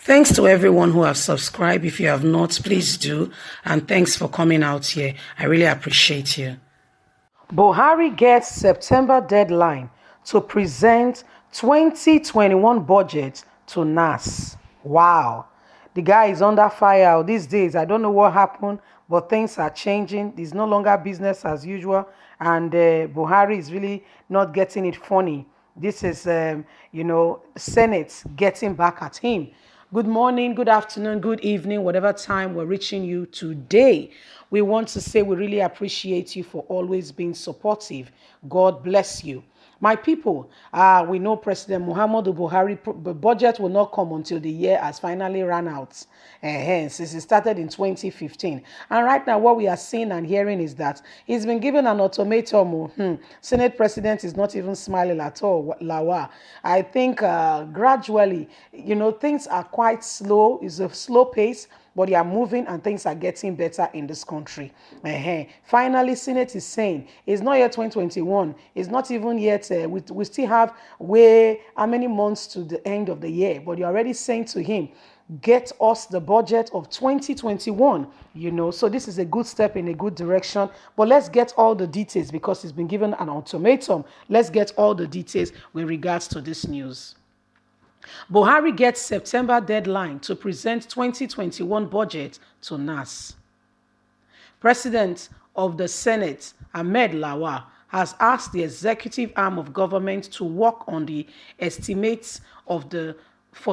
Thanks to everyone who have subscribed. If you have not, please do. And thanks for coming out here. I really appreciate you. Buhari gets September deadline to present 2021 budget to NAS. Wow. The guy is under fire these days. I don't know what happened, but things are changing. It's no longer business as usual. And Buhari is really not getting it funny. This is, Senate getting back at him. Good morning, good afternoon, good evening, whatever time we're reaching you today. We want to say we really appreciate you for always being supportive. God bless you. My people, we know President Muhammadu Buhari budget will not come until the year has finally run out. Since it started in 2015. And right now, what we are seeing and hearing is that he's been given an ultimatum. Senate President is not even smiling at all. Lawa. I think gradually, things are quite slow. It's a slow pace, but they are moving and things are getting better in this country. Finally, Senate is saying it's not yet 2021. It's not even yet, we still have how many months to the end of the year, but you're already saying to him, get us the budget of 2021, so this is a good step in a good direction. But let's get all the details because he's been given an ultimatum. Let's get all the details with regards to this news. Buhari gets September deadline to present 2021 budget to NAS. President of the Senate, Ahmed Lawa, has asked the executive arm of government to work on the estimates for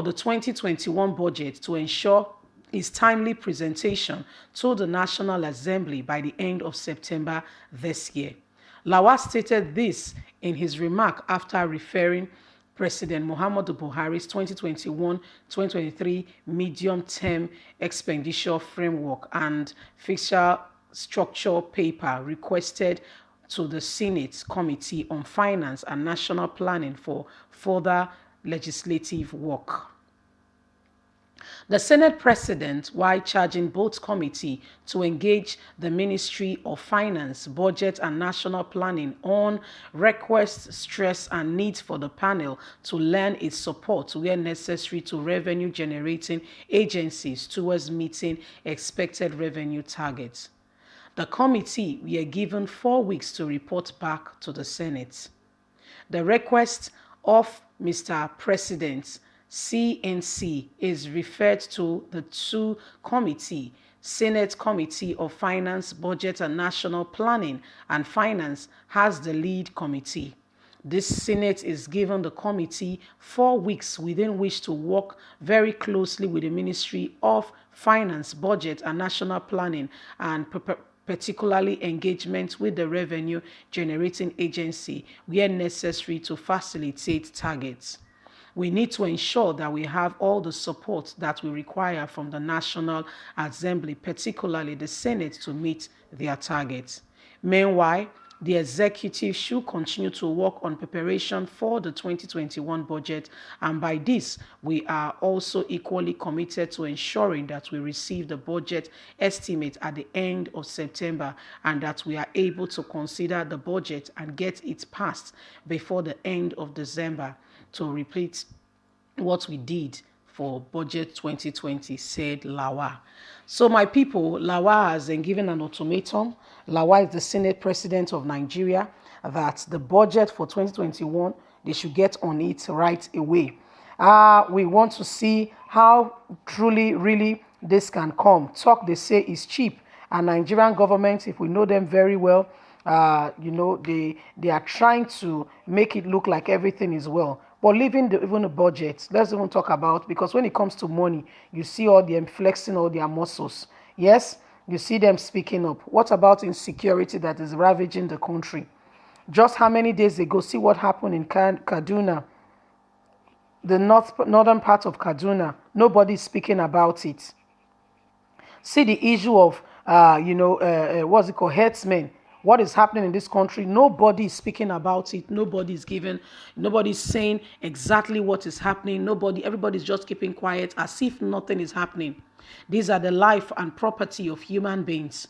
the 2021 budget to ensure its timely presentation to the National Assembly by the end of September this year. Lawa stated this in his remark after referring President Muhammadu Buhari's 2021-2023 medium-term expenditure framework and fiscal structure paper requested to the Senate Committee on Finance and National Planning for further legislative work. The Senate President, while charging both committees to engage the Ministry of Finance, Budget and National Planning on requests, stress and needs for the panel to lend its support where necessary to revenue-generating agencies towards meeting expected revenue targets. The committee were given 4 weeks to report back to the Senate. The request of Mr. President CNC is referred to the two committees, Senate Committee of Finance, Budget and National Planning, and Finance has the lead committee. This Senate is given the committee 4 weeks within which to work very closely with the Ministry of Finance, Budget and National Planning and particularly engagement with the revenue generating agency where necessary to facilitate targets. We need to ensure that we have all the support that we require from the National Assembly, particularly the Senate, to meet their targets. Meanwhile, the executive should continue to work on preparation for the 2021 budget, and by this, we are also equally committed to ensuring that we receive the budget estimate at the end of September and that we are able to consider the budget and get it passed before the end of December to repeat what we did for budget 2020, said Lawa. So my people, Lawa has been given an ultimatum. Lawa is the Senate President of Nigeria, that the budget for 2021, they should get on it right away. We want to see how truly, really this can come. Talk, they say, is cheap. And Nigerian government, if we know them very well, they are trying to make it look like everything is well. But leaving even the budget, let's even talk about, because when it comes to money, you see all them flexing all their muscles. Yes, you see them speaking up. What about insecurity that is ravaging the country? Just how many days ago, see what happened in Kaduna, the northern part of Kaduna. Nobody is speaking about it. See the issue of, what's it called, herdsmen. What is happening in this country? Nobody is speaking about it. Nobody's saying exactly what is happening. Everybody's just keeping quiet as if nothing is happening. These are the life and property of human beings.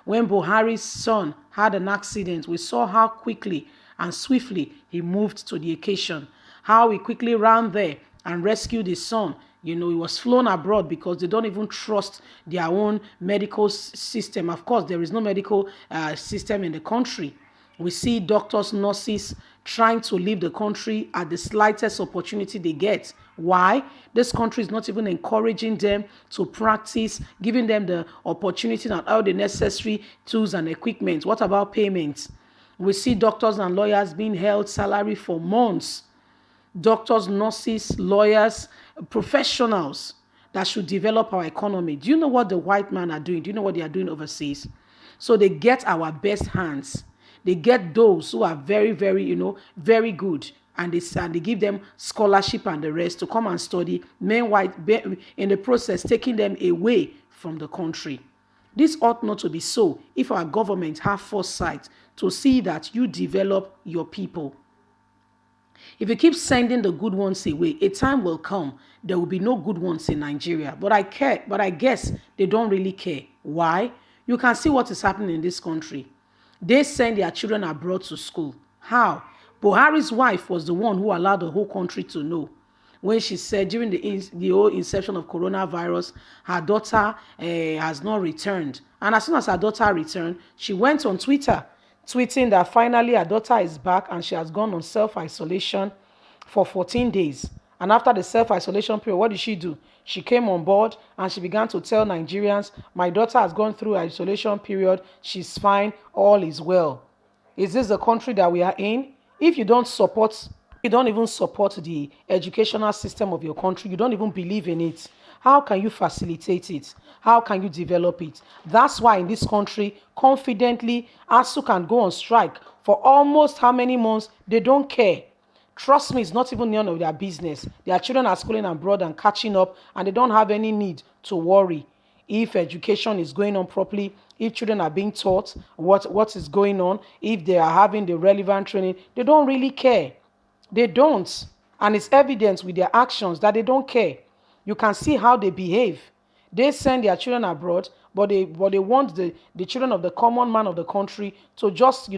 When Buhari's son had an accident, we saw how quickly and swiftly he moved to the occasion, how he quickly ran there and rescued his son, He was flown abroad because they don't even trust their own medical system. Of course, there is no medical system in the country. We see doctors, nurses trying to leave the country at the slightest opportunity they get. Why? This country is not even encouraging them to practice, giving them the opportunity and all the necessary tools and equipment. What about payments? We see doctors and lawyers being held salary for months. Doctors, nurses, lawyers, professionals that should develop our economy. Do you know what the white men are doing? Do you know what they are doing overseas? So they get our best hands. They get those who are very, very, very good. And they give them scholarship and the rest to come and study. Meanwhile, in the process, taking them away from the country. This ought not to be so if our government have foresight to see that you develop your people. If you keep sending the good ones away, a time will come there will be no good ones in Nigeria. But I guess they don't really care. Why? You can see what is happening in this country. They send their children abroad to school. How? Buhari's wife was the one who allowed the whole country to know when she said during the whole inception of coronavirus, her daughter has not returned. And as soon as her daughter returned, she went on Twitter, tweeting that finally her daughter is back and she has gone on self-isolation for 14 days. And after the self-isolation period, what did she do? She came on board and she began to tell Nigerians, my daughter has gone through isolation period. She's fine. All is well. Is this the country that we are in? If you don't even support the educational system of your country, you don't even believe in it, how can you facilitate it? How can you develop it? That's why in this country, confidently, ASU can go on strike for almost how many months? They don't care. Trust me, it's not even none of their business. Their children are schooling abroad and catching up, and they don't have any need to worry. If education is going on properly, if children are being taught what is going on, if they are having the relevant training, they don't really care. They don't. And it's evident with their actions that they don't care. You can see how they behave. They send their children abroad, but they want the children of the common man of the country to just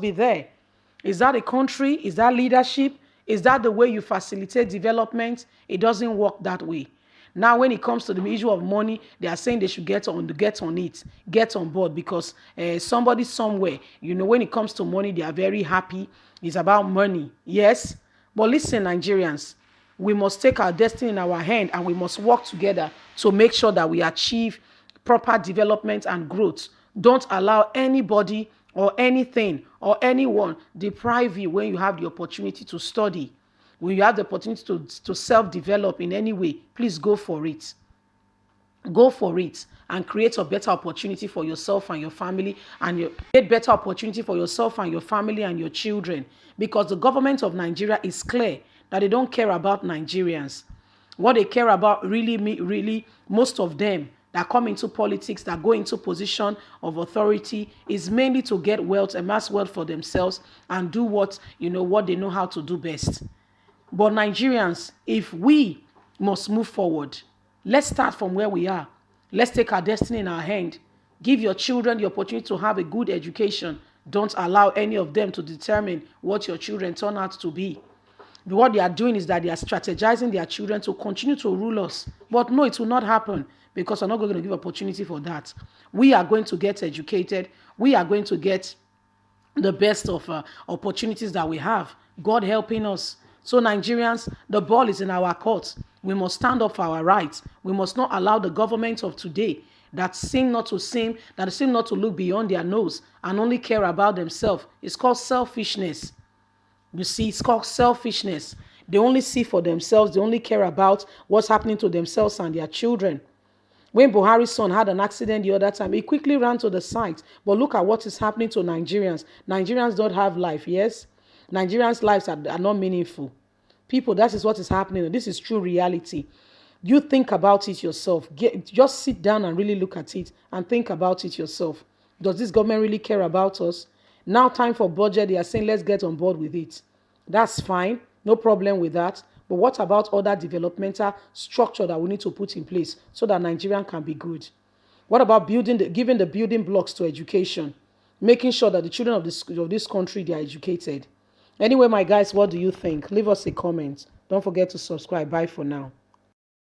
be there. Is that a country? Is that leadership? Is that the way you facilitate development? It doesn't work that way. Now, when it comes to the issue of money, they are saying they should get on board because somebody somewhere, when it comes to money, they are very happy. It's about money. Yes. But listen, Nigerians, we must take our destiny in our hand and we must work together to make sure that we achieve proper development and growth. Don't allow anybody or anything or anyone deprive you when you have the opportunity to study. When you have the opportunity to self-develop in any way, please go for it. Go for it and create a better opportunity for yourself and your family, and create better opportunity for yourself and your family and your children. Because the government of Nigeria is clear that they don't care about Nigerians. What they care about really, most of them that come into politics, that go into position of authority, is mainly to get wealth, amass wealth for themselves, and do what they know how to do best. But Nigerians, if we must move forward, let's start from where we are. Let's take our destiny in our hand. Give your children the opportunity to have a good education. Don't allow any of them to determine what your children turn out to be. What they are doing is that they are strategizing their children to continue to rule us. But no, it will not happen because we're not going to give opportunity for that. We are going to get educated. We are going to get the best of opportunities that we have. God helping us. So Nigerians, the ball is in our court. We must stand up for our rights. We must not allow the government of today that seem not to look beyond their nose and only care about themselves. It's called selfishness. You see, it's called selfishness. They only see for themselves. They only care about what's happening to themselves and their children. When Buhari's son had an accident the other time, he quickly ran to the site. But look at what is happening to Nigerians. Nigerians don't have life, yes? Nigerians' lives are not meaningful. People, that is what is happening. This is true reality. You think about it yourself. Just sit down and really look at it and think about it yourself. Does this government really care about us? Now time for budget, they are saying let's get on board with it. That's fine. No problem with that. But what about other developmental structure that we need to put in place so that Nigerian can be good? What about giving the building blocks to education? Making sure that the children of this country, they are educated. Anyway, my guys, what do you think? Leave us a comment. Don't forget to subscribe. Bye for now.